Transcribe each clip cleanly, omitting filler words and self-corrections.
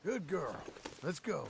Good girl. Let's go.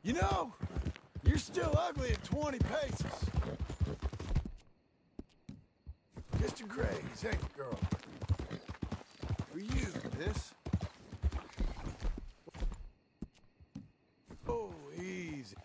You know, you're still ugly at 20 paces. Just a graze, ain't you, girl? For you, this. Oh, easy.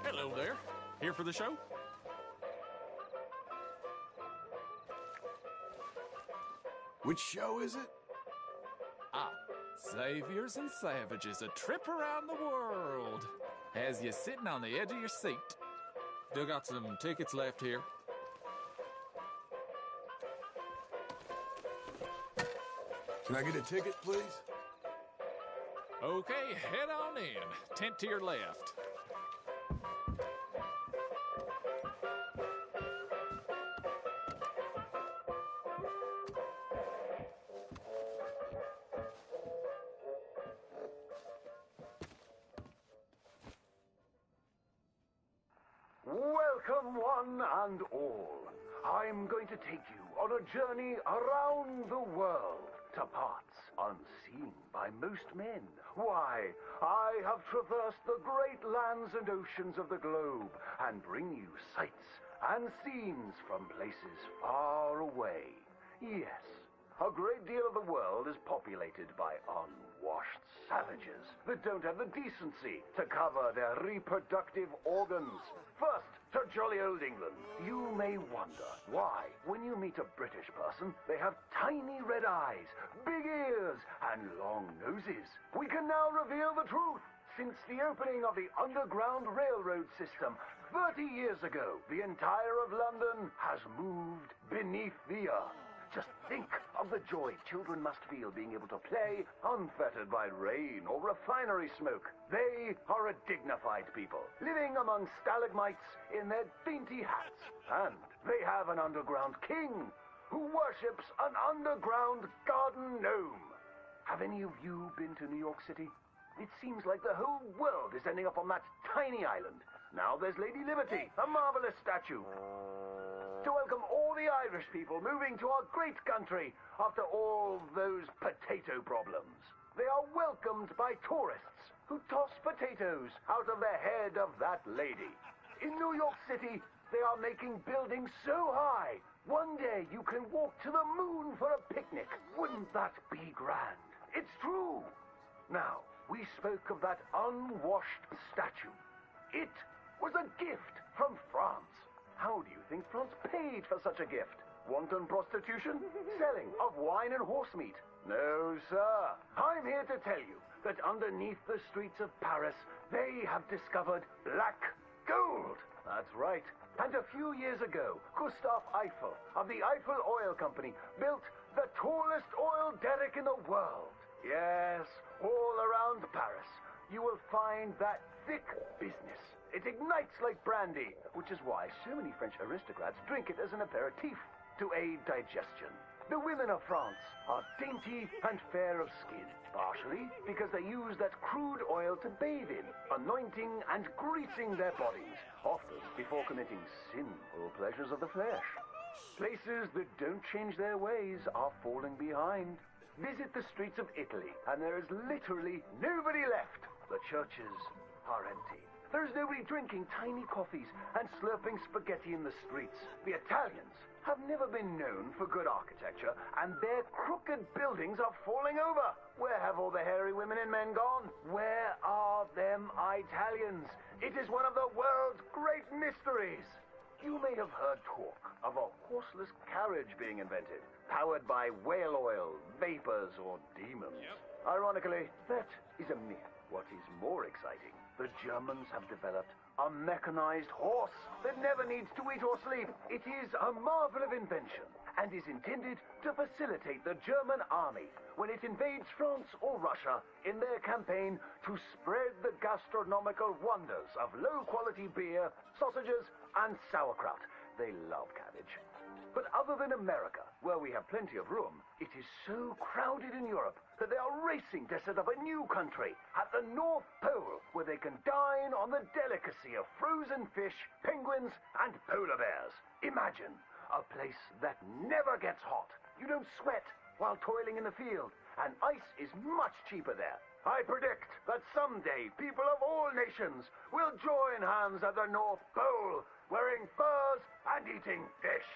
Hello there. Here for the show? Which show is it? Ah, Saviors and Savages, a trip around the world. Has you sitting on the edge of your seat. Still got some tickets left here. Can I get a ticket, please? Okay, head on in. Tent to your left. Welcome, one and all. I'm going to take you on a journey around the world to parts unseen by most men. Why, I have traversed the great lands and oceans of the globe and bring you sights and scenes from places far away. Yes, a great deal of the world is populated by unwashed savages that don't have the decency to cover their reproductive organs. First, to jolly old England. You may wonder why, when you meet a British person, they have tiny red eyes, big ears, and long noses. We can now reveal the truth. Since the opening of the Underground Railroad system 30 years ago, the entire of London has moved beneath the earth. Just think of the joy children must feel being able to play unfettered by rain or refinery smoke. They are a dignified people, living among stalagmites in their dainty hats. And they have an underground king who worships an underground garden gnome. Have any of you been to New York City? It seems like the whole world is ending up on that tiny island. Now there's Lady Liberty, a marvelous statue. To welcome all the Irish people moving to our great country after all those potato problems. They are welcomed by tourists who toss potatoes out of the head of that lady. In New York City, they are making buildings so high, one day you can walk to the moon for a picnic. Wouldn't that be grand? It's true. Now, we spoke of that unwashed statue. It was a gift from France. How do you think France paid for such a gift? Wanton prostitution? Selling of wine and horse meat? No, sir. I'm here to tell you that underneath the streets of Paris, they have discovered black gold. That's right. And a few years ago, Gustave Eiffel of the Eiffel Oil Company built the tallest oil derrick in the world. Yes, all around Paris, you will find that thick business. It ignites like brandy, which is why so many French aristocrats drink it as an aperitif to aid digestion. The women of France are dainty and fair of skin, partially because they use that crude oil to bathe in, anointing and greasing their bodies, often before committing sinful pleasures of the flesh. Places that don't change their ways are falling behind. Visit the streets of Italy, and there is literally nobody left. The churches are empty. There's nobody drinking tiny coffees and slurping spaghetti in the streets. The Italians have never been known for good architecture, and their crooked buildings are falling over. Where have all the hairy women and men gone? Where are them Italians? It is one of the world's great mysteries. You may have heard talk of a horseless carriage being invented, powered by whale oil, vapors, or demons. Ironically, that is a myth. What is more exciting, the Germans have developed a mechanized horse that never needs to eat or sleep. It is a marvel of invention and is intended to facilitate the German army when it invades France or Russia in their campaign to spread the gastronomical wonders of low-quality beer, sausages, and sauerkraut. They love cabbage. But other than America, where we have plenty of room, it is so crowded in Europe that they are racing to set up a new country at the North Pole where they can dine on the delicacy of frozen fish, penguins, and polar bears. Imagine a place that never gets hot. You don't sweat while toiling in the field, and ice is much cheaper there. I predict that someday people of all nations will join hands at the North Pole, wearing furs and eating fish.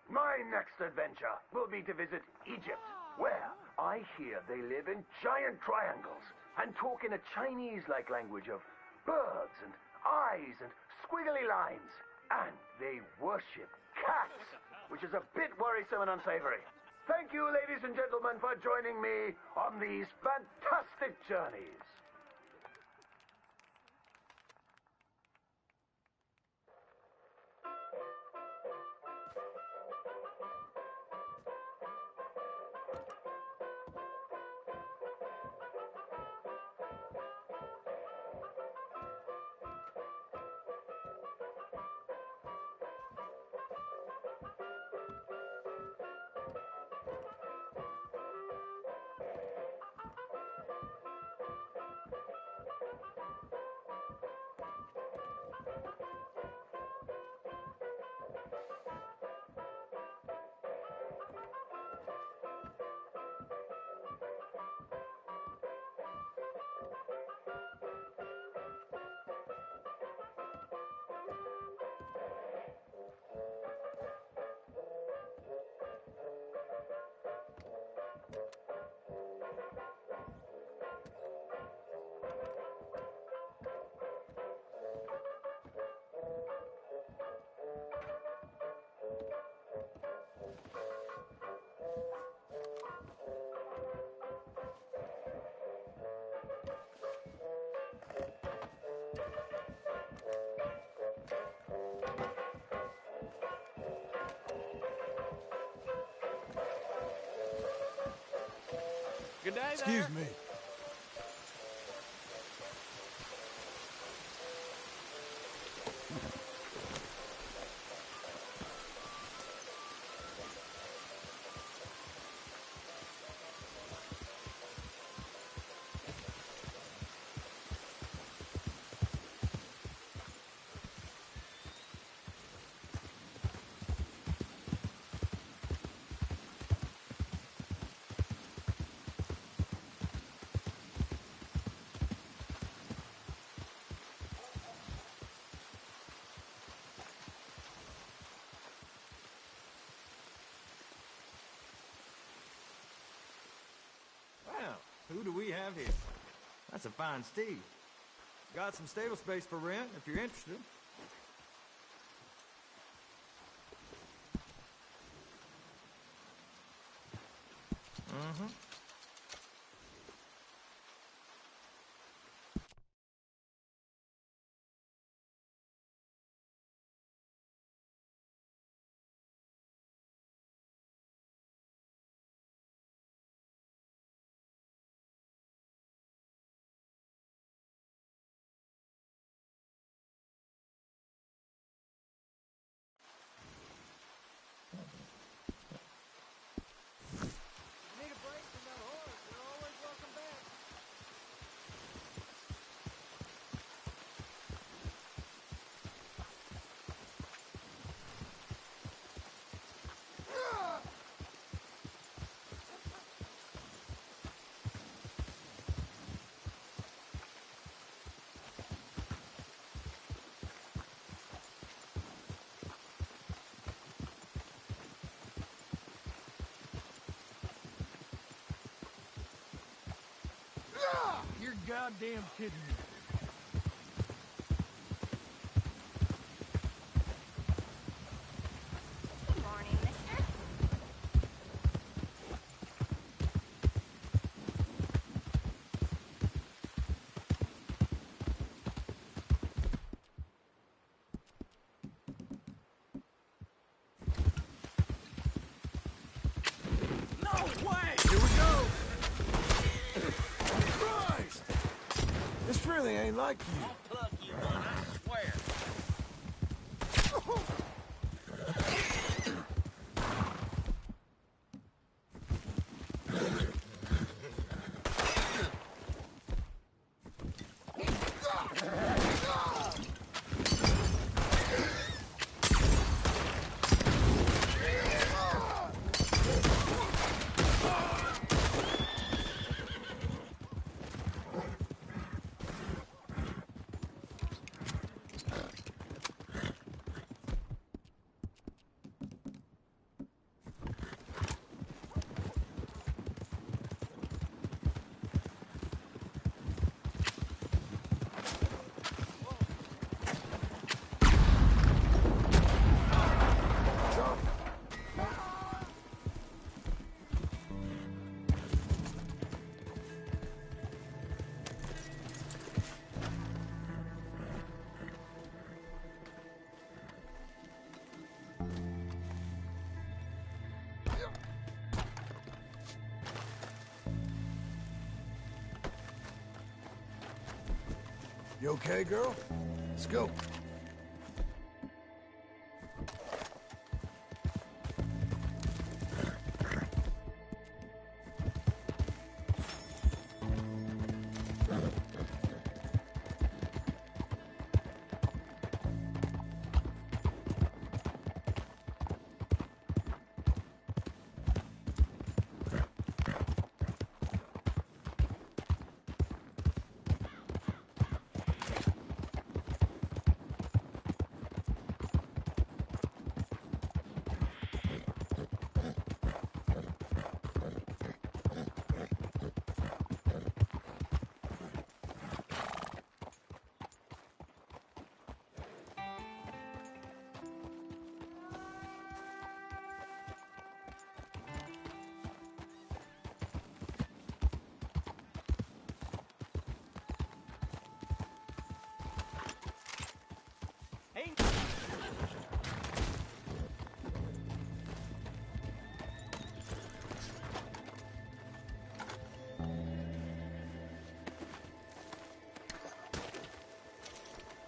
My next adventure will be to visit Egypt, where I hear they live in giant triangles and talk in a Chinese-like language of birds and eyes and squiggly lines. And they worship cats, which is a bit worrisome and unsavory. Thank you, ladies and gentlemen, for joining me on these fantastic journeys. Good day there. Excuse me. Who do we have here? That's a fine steed. Got some stable space for rent if you're interested. Mm-hmm. You're goddamn kidding me. Morning, mister. No way! Here we go! Christ! This really ain't like you. I'll plug you one, I swear. You okay, girl? Let's go.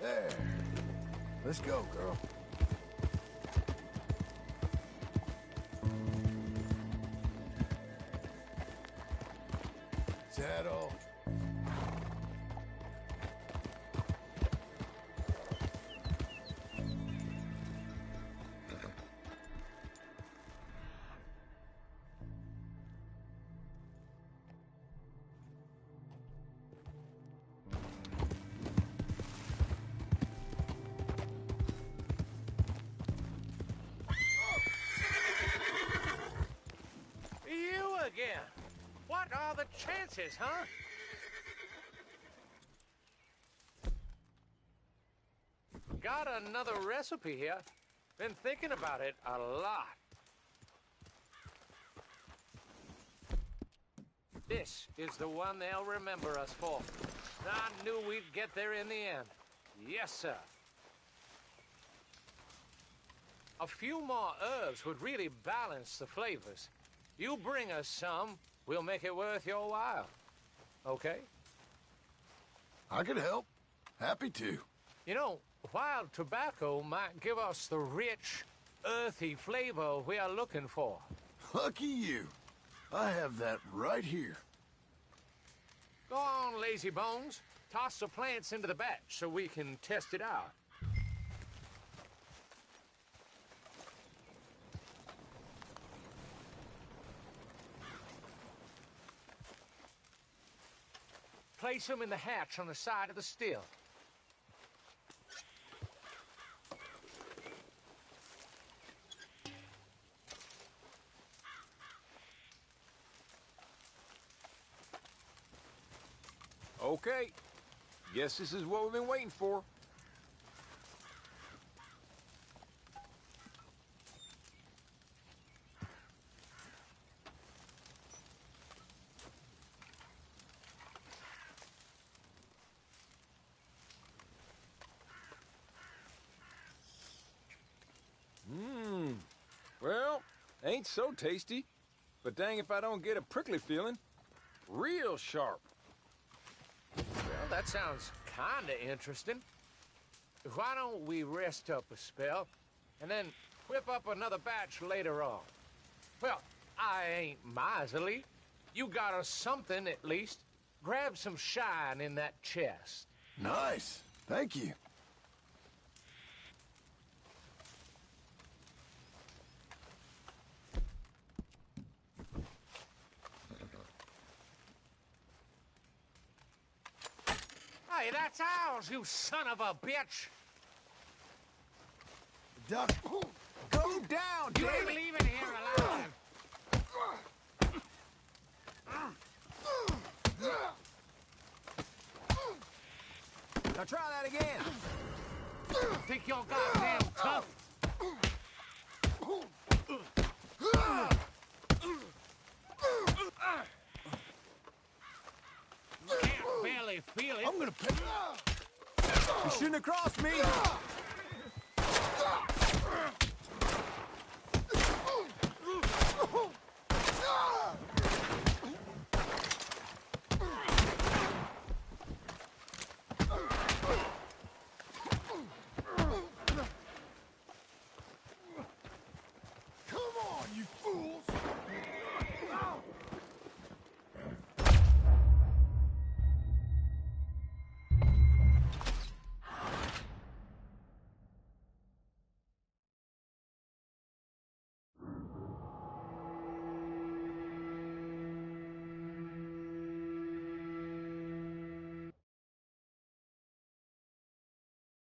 There. Let's go, girl. Is that all? You again? What are the chances, huh? Got another recipe here. Been thinking about it a lot. This is the one they'll remember us for. I knew we'd get there in the end. Yes, sir. A few more herbs would really balance the flavors. You bring us some, we'll make it worth your while. Okay? I could help. Happy to. You know, wild tobacco might give us the rich, earthy flavor we are looking for. Lucky you. I have that right here. Go on, lazy bones. Toss the plants into the batch so we can test it out. Place them in the hatch on the side of the still. Okay. Guess this is what we've been waiting for. Well, ain't so tasty. But dang if I don't get a prickly feeling. Real sharp. Well, that sounds kinda interesting. Why don't we rest up a spell, and then whip up another batch later on? Well, I ain't miserly. You got us something, at least. Grab some shine in that chest. Nice. Thank you. Hey, that's ours, you son of a bitch! Duck. Go down, You ain't leaving here alive! Now try that again. Think you're goddamn tough? Can't barely feel it. I'm gonna pick. You shouldn't have crossed me.